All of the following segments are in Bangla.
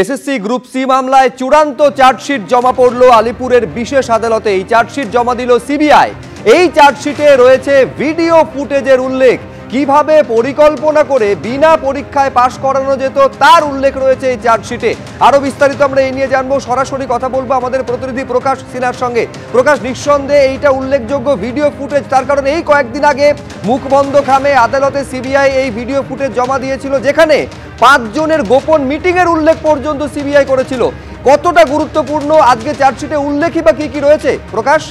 এসএসসি গ্রুপ সি মামলায় চূড়ান্ত চার্জশিট জমা পড়ল আলিপুরের বিশেষ আদালতে। এই চার্জশিট জমা দিল সিবিআই। এই চার্জশিটে রয়েছে ভিডিও ফুটেজের উল্লেখ, কিভাবে পরিকল্পনা করে বিনা পরীক্ষায় পাশ করানো যেত তার উল্লেখ রয়েছে এই চার্জশিটে। আরো বিস্তারিত আমরা এই নিয়ে জানবো, সরাসরি কথা বলবো আমাদের প্রতিনিধি প্রকাশ সিনহার সঙ্গে। প্রকাশ, নিঃসন্দেহে এইটা উল্লেখযোগ্য ভিডিও ফুটেজ, তার কারণ এই কয়েকদিন আগে মুখবন্ধ খামে আদালতে সিবিআই এই ভিডিও ফুটেজ জমা দিয়েছিল, যেখানে 5 জনের গোপন মিটিং এর উল্লেখ পর্যন্ত সিবিআই করেছিল। কতটা গুরুত্বপূর্ণ আজকে চার্জশিটে উল্লেখই বা কি রয়েছে প্রকাশ?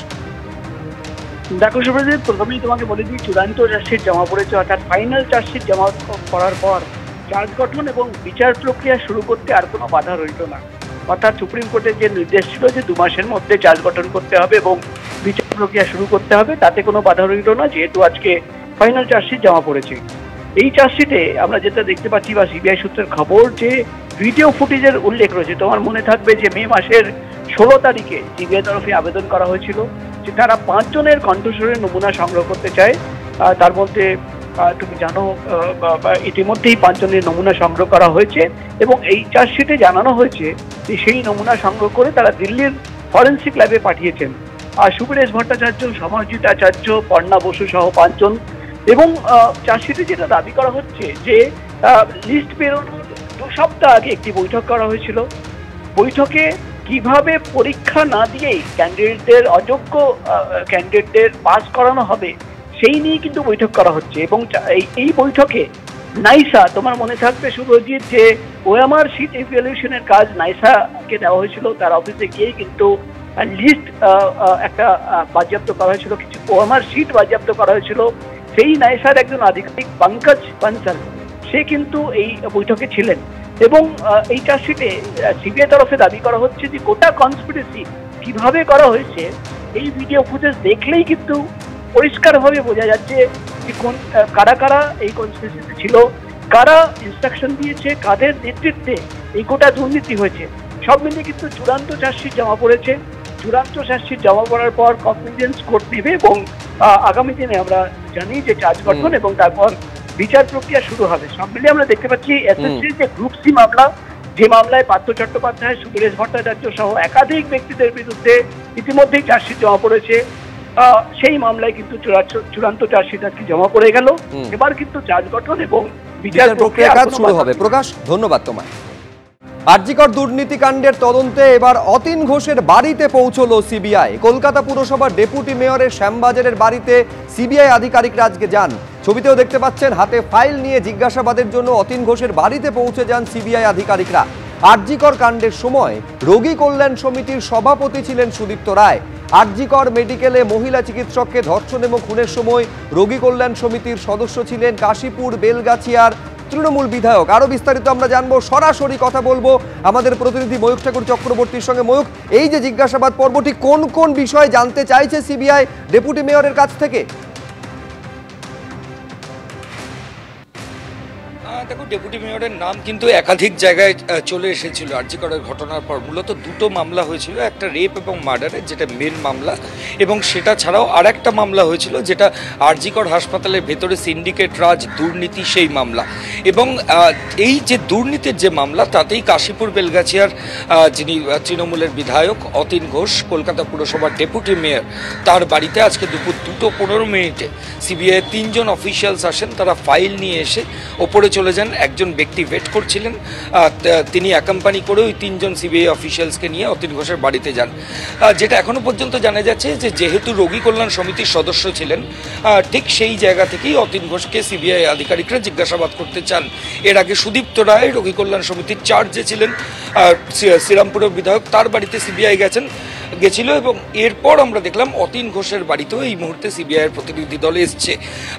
দেখো সুব্রজিৎ, প্রথমেই তোমাকে বলে দিই, চূড়ান্ত চার্জশিট জমা পড়েছে, অর্থাৎ ফাইনাল চার্জশিট জমা করার পর চার্জ গঠন এবং বিচার প্রক্রিয়া শুরু করতে আর কোনো বাধা রইল না। অর্থাৎ সুপ্রিম কোর্টের যে নির্দেশ ছিল যে 2 মাসের মধ্যে চার্জ গঠন করতে হবে এবং বিচার প্রক্রিয়া শুরু করতে হবে, তাতে কোনো বাধা রইল না, যেহেতু আজকে ফাইনাল চার্জশিট জমা পড়েছে। এই চার্জশিটে আমরা যেটা দেখতে পাচ্ছি বা সিবিআই সূত্রের খবর, যে ভিডিও ফুটেজের উল্লেখ রয়েছে। তোমার মনে থাকবে যে মে মাসের 16 তারিখে সিবিআই তরফে আবেদন করা হয়েছিল যে তারা 5 জনের কণ্ঠস্বরের নমুনা সংগ্রহ করতে চায়। তার মধ্যে তুমি জানো ইতিমধ্যেই 5 জনের নমুনা সংগ্রহ করা হয়েছে এবং এই চার্জশিটে জানানো হয়েছে যে সেই নমুনা সংগ্রহ করে তারা দিল্লির ফরেন্সিক ল্যাবে পাঠিয়েছেন। আর সুবীরেশ ভট্টাচার্য, সমাজিৎ আচার্য, পর্ণা বসু সহ 5 জন। এবং চার্জশিটে যেটা দাবি করা হচ্ছে যে লিস্ট বেরোনোর 2 সপ্তাহ আগে একটি বৈঠক করা হয়েছিল। বৈঠকে কিভাবে পরীক্ষা না দিয়েই ক্যান্ডিডেটদের, অযোগ্য ক্যান্ডিডেটদের পাস করানো হবে সেই নিয়ে কিন্তু বৈঠক করা হচ্ছে। এবং এই বৈঠকে নাইসা, তোমার মনে থাকবে সুব্রজিৎ, যে ওএমআর শিট ইভ্যালুয়েশনের কাজ নাইসাকে দেওয়া হয়েছিল, তার অফিসে গিয়ে কিন্তু লিস্ট একটা বাজেয়াপ্ত করা হয়েছিল, কিছু ওএমআর শিট বাজেয়াপ্ত করা হয়েছিল। সেই নাইসার একজন আধিকারিক পঙ্কজ বানসাল, সে কিন্তু এই বৈঠকে ছিলেন। এবং এই চার্জশিটে সিবিআই তরফে দাবি করা হচ্ছে যে গোটা কনস্পিরেসি কিভাবে করা হয়েছে এই ভিডিও ফুটেজ দেখলেই কিন্তু পরিষ্কারভাবে বোঝা যাচ্ছে যে কারা কারা এই কনস্পিরেসিতে ছিল, কারা ইনস্ট্রাকশন দিয়েছে, কাদের নেতৃত্বে এই গোটা দুর্নীতি হয়েছে। সব মিলিয়ে কিন্তু চূড়ান্ত চার্জশিট জমা পড়েছে। চূড়ান্ত চার্জশিট জমা পড়ার পর কগনিজেন্স কোর্ট নেবে এবং আগামী দিনে আমরা জানি যে চার্জ গঠন এবং তারপর বিচার প্রক্রিয়া শুরু হবে। সব মিলিয়ে আমরা দেখতে পাচ্ছি এসএসসির যে গ্রুপ সি মামলা, যে মামলায় পার্থ চট্টোপাধ্যায়, সুবীরেশ ভট্টাচার্য সহ একাধিক ব্যক্তিদের বিরুদ্ধে ইতিমধ্যেই চার্জশিট জমা পড়েছে, সেই মামলায় কিন্তু চূড়ান্ত চার্জশিট আজকে জমা পড়ে গেল। এবার কিন্তু চার্জ গঠন এবং বিচার প্রক্রিয়া শুরু হবে। প্রকাশ, ধন্যবাদ তোমায়। আরজিকর দুর্নীতিকাণ্ডের তদন্তে এবার অতীন ঘোষের বাড়িতে পৌঁছলো সিবিআই। কলকাতা পুরসভার ডেপুটি মেয়রের শ্যামবাজারের বাড়িতে সিবিআই আধিকারিকরা আজকে যান। ছবিতেও দেখতে পাচ্ছেন, হাতে ফাইল নিয়ে জিজ্ঞাসাবাদের জন্য অতীন ঘোষের বাড়িতে পৌঁছে যান সিবিআই আধিকারিকরা। আরজিকর কাণ্ডের সময় রোগী কল্যাণ সমিতির সভাপতি ছিলেন সুদীপ্ত রায়। আরজিকর মেডিকেলে মহিলা চিকিৎসককে ধর্ষণ এবং খুনের সময় রোগী কল্যাণ সমিতির সদস্য ছিলেন কাশীপুর বেলগাছিয়ার তৃণমূল বিধায়ক। আরো বিস্তারিত আমরা জানবো, সরাসরি কথা বলবো আমাদের প্রতিনিধি ময়ূখ ঠাকুর চক্রবর্তীর সঙ্গে। ময়ূখ, এই যে জিজ্ঞাসাবাদ পর্বটি কোন কোন বিষয় জানতে চাইছে সিবিআই ডেপুটি মেয়রের কাছ থেকে? দেখো, ডেপুটি মেয়রের নাম কিন্তু একাধিক জায়গায় চলে এসেছিল আরজিকরের ঘটনার পর। মূলত 2টো মামলা হয়েছিল, একটা রেপ এবং মার্ডারের, যেটা মেন মামলা, এবং সেটা ছাড়াও আর একটা মামলা হয়েছিল যেটা আরজিকর হাসপাতালের ভেতরে সিন্ডিকেট রাজ, দুর্নীতি, সেই মামলা। এবং এই যে দুর্নীতির যে মামলা, তাতেই কাশীপুর বেলগাছিয়ার যিনি তৃণমূলের বিধায়ক অতীন ঘোষ, কলকাতা পুরসভার ডেপুটি মেয়র, তার বাড়িতে আজকে দুপুর 2:15 সিবিআই 3 জন অফিসিয়ালস আসেন। তারা ফাইল নিয়ে এসে ওপরে চলে যান। একজন ব্যক্তি ওয়েট করছিলেন, তিনি অ্যাকম্পানি করে ওই 3 জন সিবিআই অফিসিয়ালসকে নিয়ে অতীন ঘোষের বাড়িতে যান। যেটা এখনো পর্যন্ত জানা যাচ্ছে যে যেহেতু রোগী কল্যাণ সমিতির সদস্য ছিলেন, ঠিক সেই জায়গা থেকেই অতীন ঘোষকে সিবিআই আধিকারিকরা জিজ্ঞাসাবাদ করতে চান। এর আগে সুদীপ্ত রায়, রোগী কল্যাণ সমিতির চার্জে ছিলেন, শ্রীরামপুরের বিধায়ক, তার বাড়িতে সিবিআই গেছিল। এবং এরপর আমরা দেখলাম অতীন ঘোষের বাড়িতেও এই মুহূর্তে সিবিআইয়ের প্রতিনিধি দল এসছে।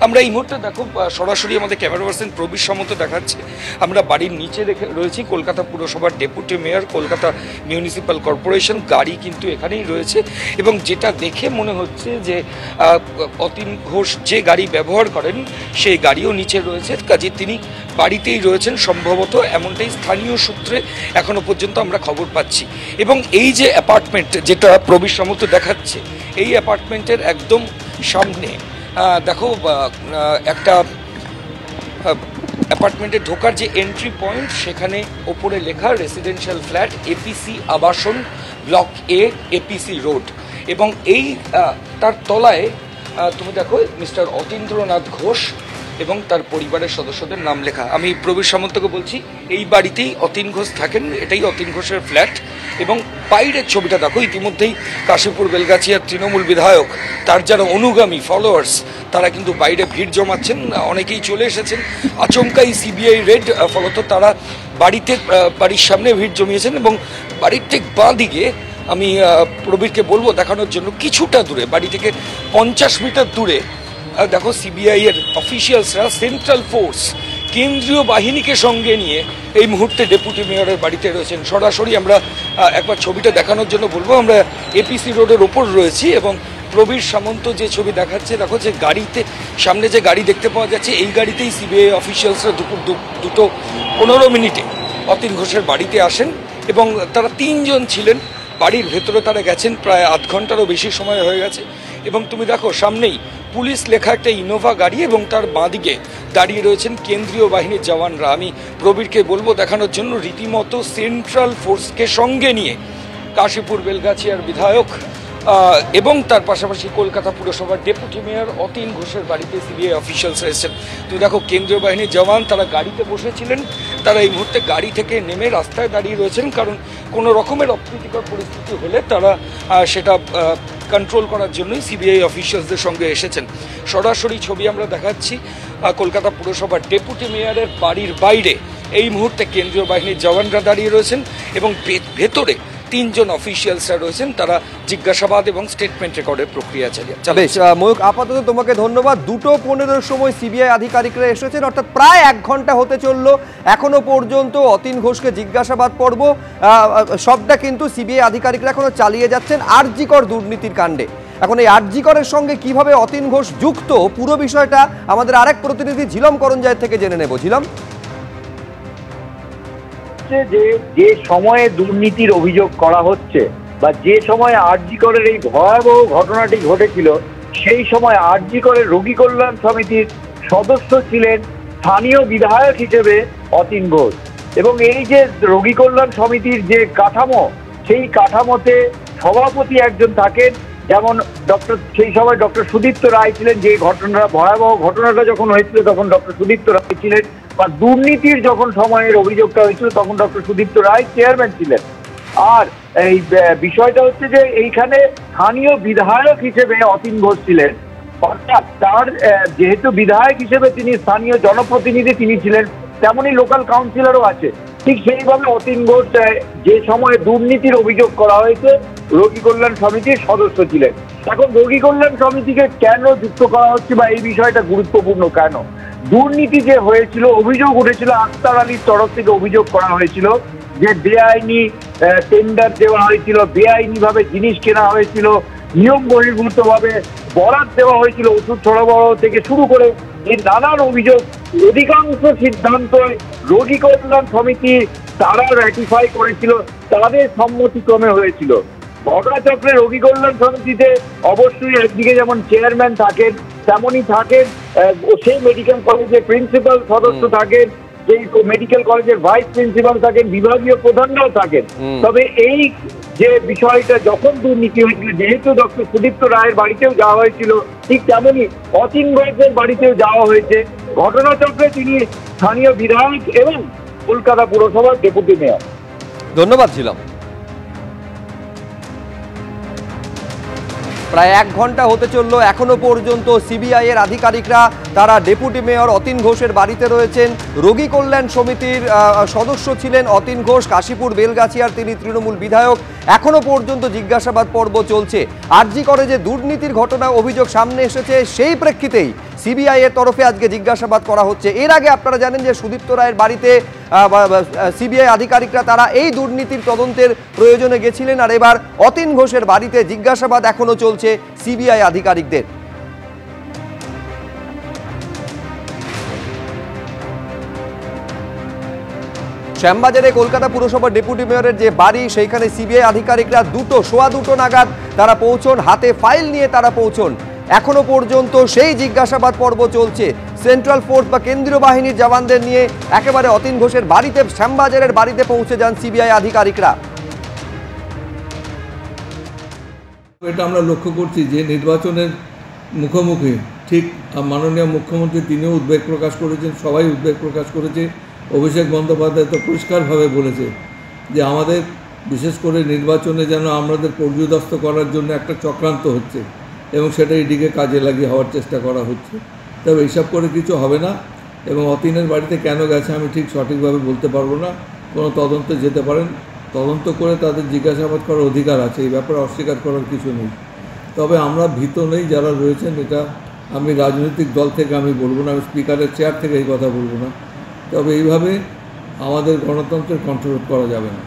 আমরা এই মুহূর্তে দেখো, সরাসরি আমাদের ক্যামেরা পার্সন প্রবীর সামন্ত দেখাচ্ছে, আমরা বাড়ির নিচে রয়েছি। কলকাতা পুরসভার deputy mayor, Kolkata municipal corporation গাড়ি কিন্তু এখানেই রয়েছে। এবং যেটা দেখে মনে হচ্ছে যে অতীন ঘোষ যে গাড়ি ব্যবহার করেন সেই গাড়িও নিচে রয়েছে, কাজে তিনি বাড়িতেই রয়েছেন সম্ভবত, এমনটাই স্থানীয় সূত্রে এখনো পর্যন্ত আমরা খবর পাচ্ছি। এবং এই যে অ্যাপার্টমেন্ট যেটা প্রবীর সামন্ত দেখাচ্ছে, এই অ্যাপার্টমেন্টের একদম সামনে দেখো একটা অ্যাপার্টমেন্টে ঢোকার যে এন্ট্রি পয়েন্ট, সেখানে ওপরে লেখা রেসিডেন্সিয়াল ফ্ল্যাট এপিসি আবাসন ব্লক এ এপিসি রোড, এবং এই তার তলায় তুমি দেখো মিস্টার অতীন্দ্রনাথ ঘোষ এবং তার পরিবারের সদস্যদের নাম লেখা। আমি প্রবীর সামন্তকে বলছি, এই বাড়িতেই অতীন ঘোষ থাকেন, এটাই অতীন ঘোষের ফ্ল্যাট। এবং বাইরের ছবিটা দেখো, ইতিমধ্যেই কাশীপুর বেলগাছিয়ার তৃণমূল বিধায়ক, তার যারা অনুগামী ফলোয়ার্স, তারা কিন্তু বাইরে ভিড় জমাচ্ছেন, অনেকেই চলে এসেছেন। আচমকাই সিবিআই রেড, ফলত তারা বাড়ির সামনে ভিড় জমিয়েছেন। এবং বাড়ির ঠিক বাঁ দিকে আমি প্রবীরকে বলবো দেখানোর জন্য, কিছুটা দূরে, বাড়ি থেকে 50 মিটার দূরে দেখো সিবিআই এর অফিসিয়ালসরা, সেন্ট্রাল ফোর্স, কেন্দ্রীয় বাহিনীকে সঙ্গে নিয়ে এই মুহূর্তে ডেপুটি মেয়রের বাড়িতে রয়েছেন। সরাসরি আমরা একবার ছবিটা দেখানোর জন্য বলবো। আমরা এপিসি রোডের ওপর রয়েছি এবং প্রবীর সামন্ত যে ছবি দেখাচ্ছে, দেখো যে গাড়িতে, সামনে যে গাড়ি দেখতে পাওয়া যাচ্ছে, এই গাড়িতেই সিবিআই অফিসিয়ালসরা দুপুর 2:15 অতীন ঘোষের বাড়িতে আসেন এবং তারা 3 জন ছিলেন। বাড়ির ভেতরে তারা গেছেন প্রায় আধ ঘন্টারও বেশি সময় হয়ে গেছে। এবং তুমি দেখো সামনেই পুলিশ লেখা একটা ইনোভা গাড়ি এবং তার বাঁদিকে দাঁড়িয়ে রয়েছেন কেন্দ্রীয় বাহিনীর জওয়ানরা। আমি প্রবীরকে বলবো দেখানোর জন্য, রীতিমতো সেন্ট্রাল ফোর্সকে সঙ্গে নিয়ে কাশীপুর বেলগাছিয়ার বিধায়ক এবং তার পাশাপাশি কলকাতা পুরসভার ডেপুটি মেয়র অতীন ঘোষের বাড়িতে সিবিআই অফিসিয়ালস এসেছেন। তুমি দেখো কেন্দ্রীয় বাহিনীর জওয়ান, তারা গাড়িতে বসেছিলেন, তারা এই মুহূর্তে গাড়ি থেকে নেমে রাস্তায় দাঁড়িয়ে রয়েছেন, কারণ কোনো রকমের অপ্রীতিকর পরিস্থিতি হলে তারা সেটা কন্ট্রোল করার জন্যই সিবিআই অফিসিয়ালসদের সঙ্গে এসেছেন। সরাসরি ছবি আমরা দেখাচ্ছি কলকাতা পুরসভার ডেপুটি মেয়রের বাড়ির বাইরে এই মুহূর্তে কেন্দ্রীয় বাহিনীর জওয়ানরা দাঁড়িয়ে রয়েছেন এবং ভেতরে 3 জন অফিসিয়ালসরা রয়েছেন, তারা জিজ্ঞাসাবাদ এবং স্টেটমেন্ট রেকর্ডের প্রক্রিয়া চালিয়ে। বেশ ময়ূক, আপাতত তোমাকে ধন্যবাদ। 2:15 সময় সিবিআই আধিকারিকরা এসেছেন, অর্থাৎ প্রায় 1 ঘন্টা হতে চলল। এখনো পর্যন্ত অতীন ঘোষকে জিজ্ঞাসাবাদ পর্ব সবটা কিন্তু সিবিআই আধিকারিকরা এখনো চালিয়ে যাচ্ছেন আরজি কর দুর্নীতির কাণ্ডে। এখন এই আরজি করের সঙ্গে কিভাবে অতীন ঘোষ যুক্ত, পুরো বিষয়টা আমাদের আরেক প্রতিনিধি ঝিলম করঞ্জায় থেকে জেনে নেব। ঝিলম, যে সময়ে দুর্নীতির অভিযোগ করা হচ্ছে বা যে সময় আরজি করের এই ভয়াবহ ঘটনাটি ঘটেছিল, সেই সময় আরজি করের রোগী কল্যাণ সমিতির সদস্য ছিলেন স্থানীয় বিধায়ক হিসেবে অতীন ঘোষ। এবং এই যে রোগী কল্যাণ সমিতির যে কাঠামো, সেই কাঠামোতে সভাপতি একজন থাকেন, যেমন সেই সময় ডক্টর সুদীপ্ত রায় ছিলেন। যে ঘটনাটা, ভয়াবহ ঘটনাটা যখন হয়েছিল, তখন ডক্টর সুদীপ্ত রায় ছিলেন, বা দুর্নীতির যখন সময়ের অভিযোগটা হয়েছিল, তখন ডক্টর সুদীপ্ত রায় চেয়ারম্যান ছিলেন। আর এই বিষয়টা হচ্ছে যে এইখানে স্থানীয় বিধায়ক হিসেবে অতীন ঘোষ ছিলেন, অর্থাৎ তার যেহেতু বিধায়ক হিসেবে তিনি স্থানীয় জনপ্রতিনিধি তিনি ছিলেন, তেমনি লোকাল কাউন্সিলরও আছে। ঠিক সেইভাবে অতীন ঘোষ যে সময়ে দুর্নীতির অভিযোগ করা হয়েছে, রোগী কল্যাণ সমিতির সদস্য ছিলেন। এখন রোগী কল্যাণ সমিতিকে কেন যুক্ত করা হচ্ছে বা এই বিষয়টা গুরুত্বপূর্ণ কেন? দুর্নীতি যে হয়েছিল, অভিযোগ উঠেছিল, আক্তার আলীর তরফ থেকে অভিযোগ করা হয়েছিল যে বেআইনি টেন্ডার দেওয়া হয়েছিল, বেআইনিভাবে জিনিস কেনা হয়েছিল, নিয়ম বহির্ভূতভাবে বরাদ দেওয়া হয়েছিল ওষুধ সরবরাহ থেকে শুরু করে এই নানান অভিযোগ। অধিকাংশ সিদ্ধান্ত রোগী কল্যাণ সমিতি তারা র্যাটিফাই করেছিল, তাদের সম্মতিক্রমে হয়েছিল। ঘটনাচক্রে রোগী কল্যাণ সমিতিতে অবশ্যই একদিকে যেমন চেয়ারম্যান থাকেন, তেমনই থাকেন সেই মেডিকেল কলেজের প্রিন্সিপাল সদস্য থাকেন, সেই মেডিকেল কলেজের ভাইস প্রিন্সিপাল থাকেন, বিভাগীয় প্রধানরাও থাকেন। তবে এই যে বিষয়টা যখন দুর্নীতি হয়েছিল, যেহেতু ডক্টর সুদীপ্ত রায়ের বাড়িতেও যাওয়া হয়েছিল, ঠিক তেমনই অতীন ঘোষের বাড়িতেও যাওয়া হয়েছে। ঘটনাচক্রে তিনি স্থানীয় বিধায়ক এবং কলকাতা পুরসভার ডেপুটি মেয়র। ধন্যবাদ ছিলাম। প্রায় 1 ঘন্টা হতে চললো, এখনো পর্যন্ত সিবিআই এর আধিকারিকরা তারা ডেপুটি মেয়র অতীন ঘোষের বাড়িতে রয়েছেন। রোগী কল্যাণ সমিতির সদস্য ছিলেন অতীন ঘোষ, কাশীপুর বেলগাছিয়ার তিনি তৃণমূল বিধায়ক। এখনো পর্যন্ত জিজ্ঞাসাবাদ পর্ব চলছে। আরজি করে যে দুর্নীতির ঘটনা অভিযোগ সামনে এসেছে, সেই প্রেক্ষিতেই সিবিআই এর তরফে আজকে জিজ্ঞাসাবাদ করা হচ্ছে। এর আগে আপনারা জানেন যে সুদীপ্ত রায়ের বাড়িতে সিবিআই আধিকারিকরা তারা এই দুর্নীতির তদন্তের প্রয়োজনে গেছিলেন, আর এবার অতীন ঘোষের বাড়িতে জিজ্ঞাসাবাদ এখনো চলছে সিবিআই আধিকারিকদের। শ্যামবাজারে কলকাতা পুরসভার ডেপুটি মেয়রের যে বাড়ি, সেইখানে সিবিআই আধিকারিকরা 2:15 নাগাদ তারা পৌঁছন, হাতে ফাইল নিয়ে তারা পৌঁছন। এখনো পর্যন্ত সেই জিজ্ঞাসাবাদ পর্ব চলছে। সেন্ট্রাল ফোর্স বা কেন্দ্রীয় বাহিনীর জওয়ানদের নিয়ে একেবারে অতীন ঘোষের বাড়িতে, শ্যামবাজারের বাড়িতে পৌঁছে যান সিবিআই আধিকারিকরা। এটা আমরা লক্ষ্য করছি যে নির্বাচনের মুখোমুখি ঠিক মাননীয় মুখ্যমন্ত্রী তিনিও উদ্বেগ প্রকাশ করেছেন, সবাই উদ্বেগ প্রকাশ করেছে। অভিষেক বন্দ্যোপাধ্যায় তো পরিষ্কারভাবে বলেছে যে আমাদের বিশেষ করে নির্বাচনে যেন আমাদের পর্যুদস্ত করার জন্য একটা চক্রান্ত হচ্ছে এবং সেটা ইডিকে কাজে লাগিয়ে হওয়ার চেষ্টা করা হচ্ছে। তবে এইসব করে কিছু হবে না এবং অতীনের বাড়িতে কেন গেছে আমি ঠিক সঠিকভাবে বলতে পারবো না। কোনো তদন্তে যেতে পারেন, তদন্ত করে তাদের জিজ্ঞাসাবাদ করার অধিকার আছে, এই ব্যাপারে অস্বীকার করার কিছু নেই। তবে আমরা ভীত নেই যারা রয়েছেন, এটা আমি রাজনৈতিক দল থেকে আমি বলবো না, আমি স্পিকারের চেয়ার থেকে এই কথা বলবো না। তবে এইভাবে আমাদের গণতন্ত্রের কণ্ঠরোধ করা যাবে না।